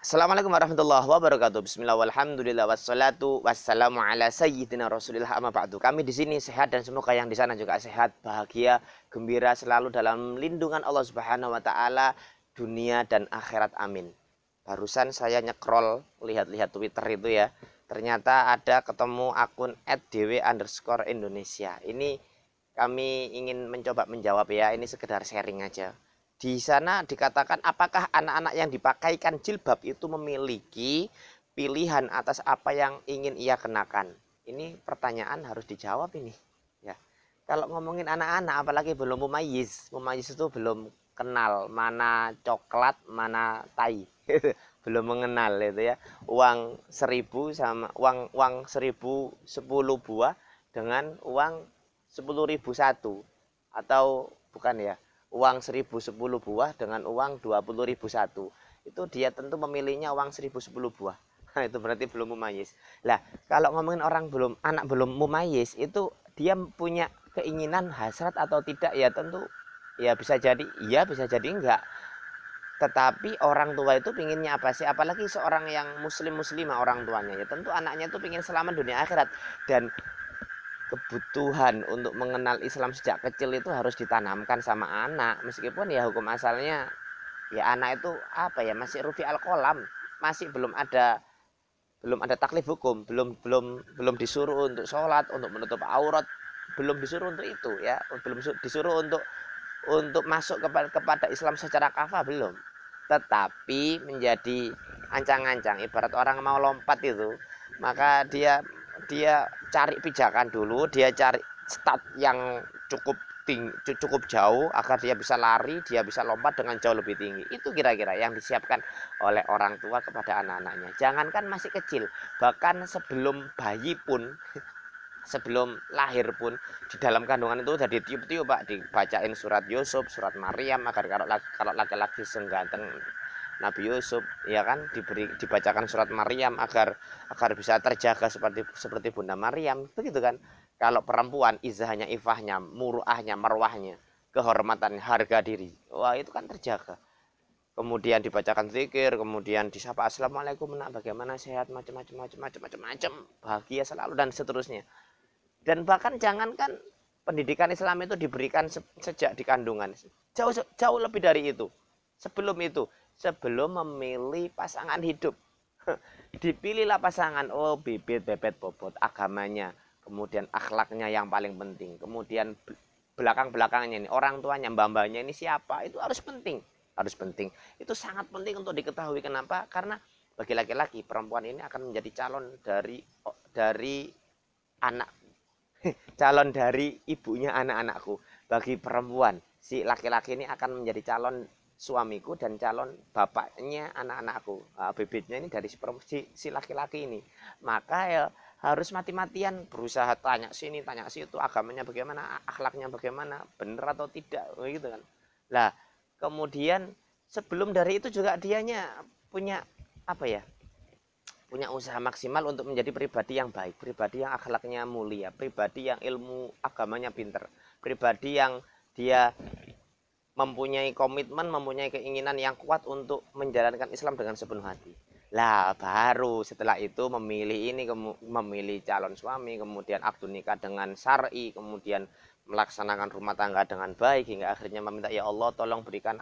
Assalamualaikum warahmatullahi wabarakatuh. Bismillah walhamdulillah wassalatu wassalamu ala sayyidina Rasulillah amma ba'du. Kami di sini sehat dan semoga yang di sana juga sehat, bahagia, gembira selalu dalam lindungan Allah Subhanahu wa taala dunia dan akhirat. Amin. Barusan saya nyekrol lihat-lihat Twitter itu ya. Ternyata ada ketemu akun @dw_Indonesia. Ini kami ingin mencoba menjawab ya, ini sekedar sharing aja. Di sana dikatakan apakah anak-anak yang dipakaikan jilbab itu memiliki pilihan atas apa yang ingin ia kenakan? Ini pertanyaan harus dijawab ini. Ya. Kalau ngomongin anak-anak apalagi belum mumayyiz itu belum kenal mana coklat, mana tai. Belum mengenal itu ya. Uang 1.000 sama uang 1.000 10 buah dengan uang 10.000 satu, atau bukan ya, uang 1.000 10 buah dengan uang 20.000 satu. Itu dia tentu memilihnya uang 1.000 10 buah. Nah, itu berarti belum mumayyiz. Lah, kalau ngomongin anak belum mumayyiz itu dia punya keinginan hasrat atau tidak ya, tentu ya bisa jadi iya, bisa jadi enggak. Tetapi orang tua itu pinginnya apa sih? Apalagi seorang yang muslimah orang tuanya, ya tentu anaknya itu pingin selamat dunia akhirat. Dan kebutuhan untuk mengenal Islam sejak kecil itu harus ditanamkan sama anak, meskipun ya hukum asalnya ya anak itu apa ya, masih rufi al kolam, masih belum ada taklif hukum, belum disuruh untuk sholat, untuk menutup aurat, belum disuruh untuk itu ya, belum disuruh untuk masuk kepada Islam secara kafah, belum. Tetapi menjadi ancang-ancang, ibarat orang mau lompat itu, maka dia dia cari pijakan dulu, dia cari start yang cukup jauh agar dia bisa lari, dia bisa lompat dengan jauh lebih tinggi. Itu kira-kira yang disiapkan oleh orang tua kepada anak-anaknya. Jangankan masih kecil, bahkan sebelum bayi pun, sebelum lahir pun, di dalam kandungan itu sudah ditiup-tiup Pak, dibacain surat Yusuf, surat Maryam, agar kalau laki-laki sengganteng Nabi Yusuf ya kan, dibacakan surat Maryam agar bisa terjaga seperti Bunda Maryam, begitu kan. Kalau perempuan, izahnya, ifahnya, muruahnya, marwahnya, kehormatan, harga diri, wah itu kan terjaga. Kemudian dibacakan zikir, kemudian disapa assalamualaikum nak, bagaimana, sehat, macam-macam, bahagia selalu dan seterusnya. Dan bahkan jangankan pendidikan Islam itu diberikan sejak di kandungan, jauh lebih dari itu. Sebelum memilih pasangan hidup, dipilihlah pasangan. Oh, bibit bebet bobot, agamanya, kemudian akhlaknya yang paling penting, kemudian belakangnya ini orang tuanya, mbak-mbaknya ini siapa, itu harus penting. Itu sangat penting untuk diketahui. Kenapa? Karena bagi laki-laki, perempuan ini akan menjadi dari anak calon dari ibunya anak-anakku. Bagi perempuan, si laki-laki ini akan menjadi calon suamiku dan calon bapaknya anak-anakku. Bibitnya ini dari si laki-laki ini. Maka ya harus mati-matian berusaha tanya sini, tanya situ, agamanya bagaimana, akhlaknya bagaimana, benar atau tidak, gitu kan. Lah, kemudian sebelum dari itu juga dianya punya apa ya? Punya usaha maksimal untuk menjadi pribadi yang baik, pribadi yang akhlaknya mulia, pribadi yang ilmu agamanya pinter, pribadi yang dia mempunyai komitmen, mempunyai keinginan yang kuat untuk menjalankan Islam dengan sepenuh hati. Lah, baru setelah itu memilih calon suami, kemudian akad nikah dengan syar'i, kemudian melaksanakan rumah tangga dengan baik, hingga akhirnya meminta, ya Allah tolong berikan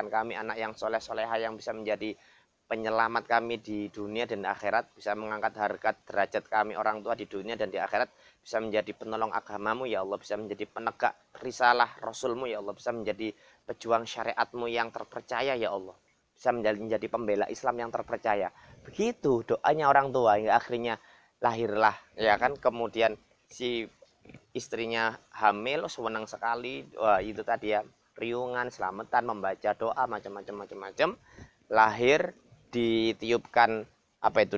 kami anak yang soleh soleha, yang bisa menjadi penyelamat kami di dunia dan akhirat, bisa mengangkat harkat derajat kami orang tua di dunia dan di akhirat, bisa menjadi penolong agamamu ya Allah, bisa menjadi penegak risalah Rasulmu ya Allah, bisa menjadi pejuang syariatmu yang terpercaya ya Allah, bisa menjadi pembela Islam yang terpercaya. Begitu doanya orang tua, hingga akhirnya lahirlah ya kan. Kemudian si istrinya hamil, senang sekali. Wah, itu tadi ya, riungan, selamatan, membaca doa macam-macam. Lahir, ditiupkan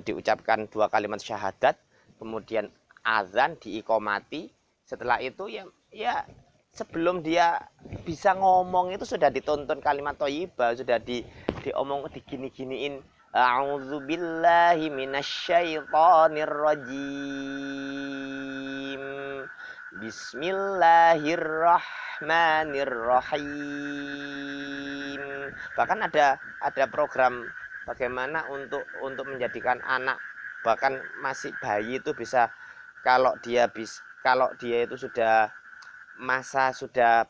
diucapkan 2 kalimat syahadat, kemudian azan, diikomati. Setelah itu ya sebelum dia bisa ngomong itu sudah ditonton kalimat thayyibah, sudah diomong, digini-giniin, a'udzubillahi minasyaitonir rajim, bismillahirrahmanirrahim. Bahkan ada program bagaimana untuk menjadikan anak bahkan masih bayi itu bisa, kalau dia itu sudah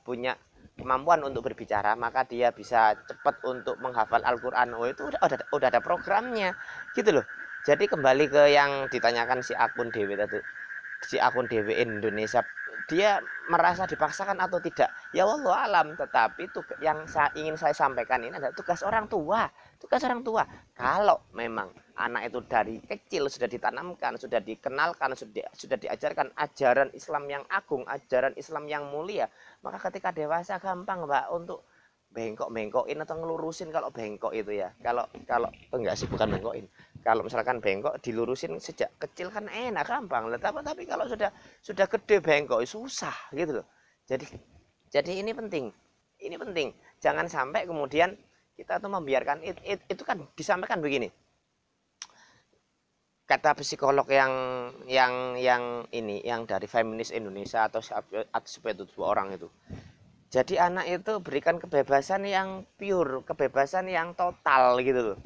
punya kemampuan untuk berbicara, maka dia bisa cepat untuk menghafal Al-Quran. Oh, itu udah ada programnya gitu loh. Jadi kembali ke yang ditanyakan si akun Dewi tadi, si akun Dewi Indonesia, dia merasa dipaksakan atau tidak, ya wallahu alam. Tetapi yang ingin saya sampaikan ini adalah tugas orang tua. Kalau memang anak itu dari kecil sudah ditanamkan, sudah dikenalkan, sudah diajarkan ajaran Islam yang agung, ajaran Islam yang mulia, maka ketika dewasa gampang, Mbak, untuk bengkokin atau ngelurusin. Kalau bengkok itu ya, kalau kalau enggak sih, bukan bengkokin, kalau misalkan bengkok dilurusin sejak kecil kan enak, gampang. Tapi kalau sudah gede bengkok susah gitu loh. Jadi ini penting, jangan sampai kemudian kita tuh membiarkan itu kan disampaikan begini, kata psikolog yang dari feminis Indonesia atau seperti itu, dua orang itu. Jadi anak itu berikan kebebasan yang pure, kebebasan yang total gitu loh.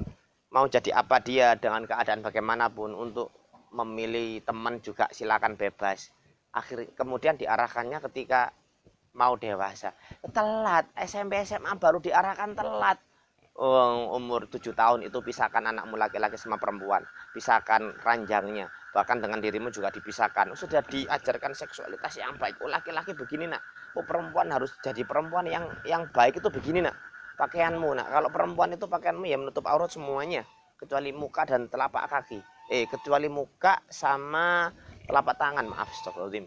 Mau jadi apa dia dengan keadaan bagaimanapun, untuk memilih teman juga silakan bebas. Kemudian diarahkannya ketika mau dewasa. Telat, SMP SMA baru diarahkan telat. Umur 7 tahun itu pisahkan anakmu laki-laki sama perempuan, pisahkan ranjangnya, bahkan dengan dirimu juga dipisahkan. Sudah diajarkan seksualitas yang baik. Oh, laki-laki begini nak, oh perempuan harus jadi perempuan yang baik itu begini nak, pakaianmu nak, kalau perempuan itu pakaianmu ya menutup aurat semuanya kecuali muka dan telapak kaki, kecuali muka sama telapak tangan, maaf, astagfirullahaladzim,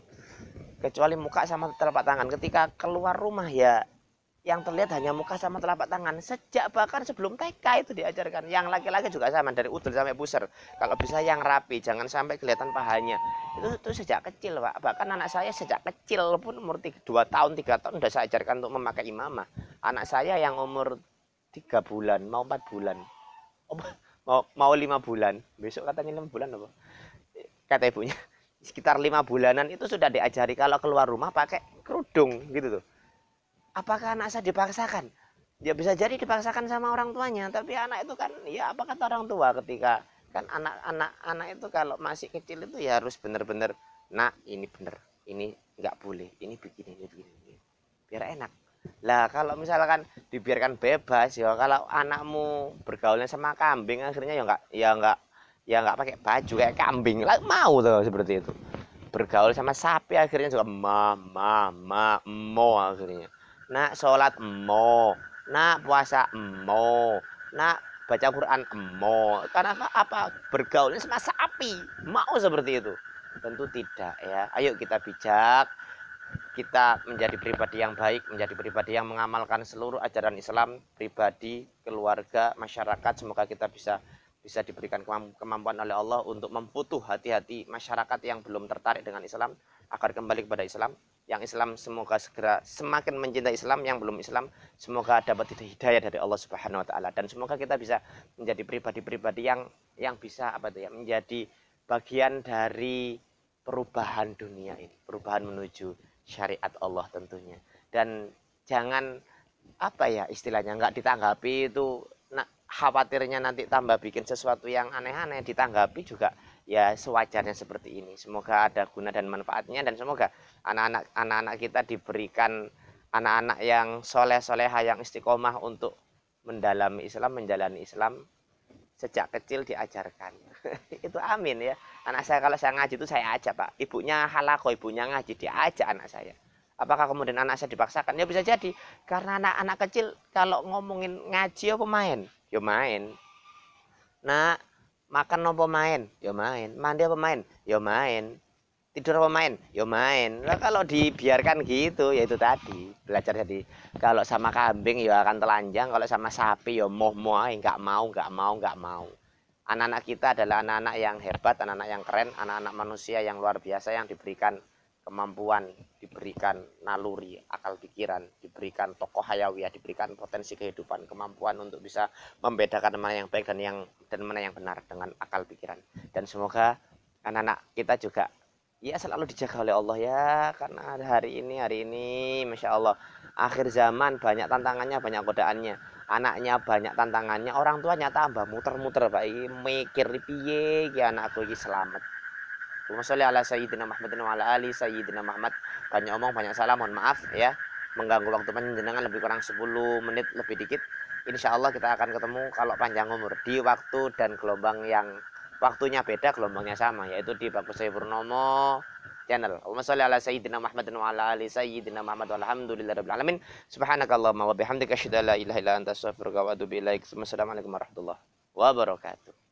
kecuali muka sama telapak tangan. Ketika keluar rumah ya yang terlihat hanya muka sama telapak tangan. Sejak bahkan sebelum TK itu diajarkan. Yang laki-laki juga sama, dari udel sampai pusar. Kalau bisa yang rapi, jangan sampai kelihatan pahanya. Itu sejak kecil, Pak. Bahkan anak saya sejak kecil pun umur 2 tahun, 3 tahun udah saya ajarkan untuk memakai imamah. Anak saya yang umur 3 bulan, mau 4 bulan. Mau 5 bulan. Besok katanya 5 bulan apa? Kata ibunya. Sekitar 5 bulanan itu sudah diajari kalau keluar rumah pakai kerudung gitu tuh. Apakah anak saya dipaksakan? Ya bisa jadi dipaksakan sama orang tuanya, tapi anak itu kan ya apa kata orang tua, ketika kan anak itu kalau masih kecil itu ya harus benar-benar, nak ini benar, ini nggak boleh, ini begini, ini begini, biar enak. Lah kalau misalkan dibiarkan bebas, ya kalau anakmu bergaulnya sama kambing, akhirnya ya nggak pakai baju kayak kambing lah, mau tuh seperti itu. Bergaul sama sapi akhirnya juga mo akhirnya. Nak sholat emo, nak puasa emo, nak baca Quran emo. Karena apa? Bergaulnya sama sapi, mau seperti itu? Tentu tidak ya. Ayo kita bijak, kita menjadi pribadi yang baik, menjadi pribadi yang mengamalkan seluruh ajaran Islam, pribadi, keluarga, masyarakat. Semoga kita bisa diberikan kemampuan oleh Allah untuk memputuh hati-hati masyarakat yang belum tertarik dengan Islam agar kembali kepada Islam. Yang Islam semoga segera semakin mencintai Islam, yang belum Islam semoga dapat hidayah dari Allah Subhanahu wa taala, dan semoga kita bisa menjadi pribadi-pribadi yang bisa menjadi bagian dari perubahan dunia ini, perubahan menuju syariat Allah tentunya. Dan jangan istilahnya nggak ditanggapi itu, khawatirnya nanti tambah bikin sesuatu yang aneh-aneh, ditanggapi juga ya sewajarnya seperti ini. Semoga ada guna dan manfaatnya, dan semoga anak-anak kita diberikan anak-anak yang soleh-soleha, yang istiqomah untuk mendalami Islam, menjalani Islam sejak kecil diajarkan. Itu amin ya. Anak saya kalau saya ngaji itu saya ajak, Pak. Ibunya halako, ibunya ngaji, diajak anak saya. Apakah kemudian anak saya dipaksakan? Ya bisa jadi, karena anak-anak kecil kalau ngomongin ngaji apa main? Ya main. Nah, makan apa main? Ya main. Mandi apa main? Ya main. Tidur apa main? Ya main. Nah, kalau dibiarkan gitu, ya itu tadi, belajar. Jadi kalau sama kambing ya akan telanjang, kalau sama sapi ya moh-moh, nggak mau. Anak-anak kita adalah anak-anak yang hebat, anak-anak yang keren, anak-anak manusia yang luar biasa, yang diberikan kemampuan, diberikan naluri, akal pikiran, diberikan tokoh hayawiyah, diberikan potensi kehidupan, kemampuan untuk bisa membedakan mana yang baik dan mana yang benar dengan akal pikiran. Dan semoga anak-anak kita juga ya selalu dijaga oleh Allah ya, karena hari ini Masya Allah akhir zaman, banyak tantangannya, banyak godaannya. anaknya banyak tantangannya, orang tuanya tambah muter-muter Pak iki mikir piye iki anakku iki selamat. Allahumma sholli ala sayyidina Muhammadin wa ala ali sayyidina Muhammad. Banyak omong banyak salah, mohon maaf ya mengganggu waktu panjenengan lebih kurang 10 menit lebih dikit. Insya Allah kita akan ketemu kalau panjang umur di waktu dan gelombang yang waktunya beda, gelombangnya sama, yaitu di Bagus Saya Purnomo channel. Allahumma sholli ala sayyidina Muhammadin wa ala ali sayyidina Muhammad walhamdulillahirabbil alamin. Subhanakallahumma wa bihamdika asyhadu an la ilaha illa anta astaghfiruka wa atubu ilaik. Wassalamualaikum warahmatullahi wabarakatuh.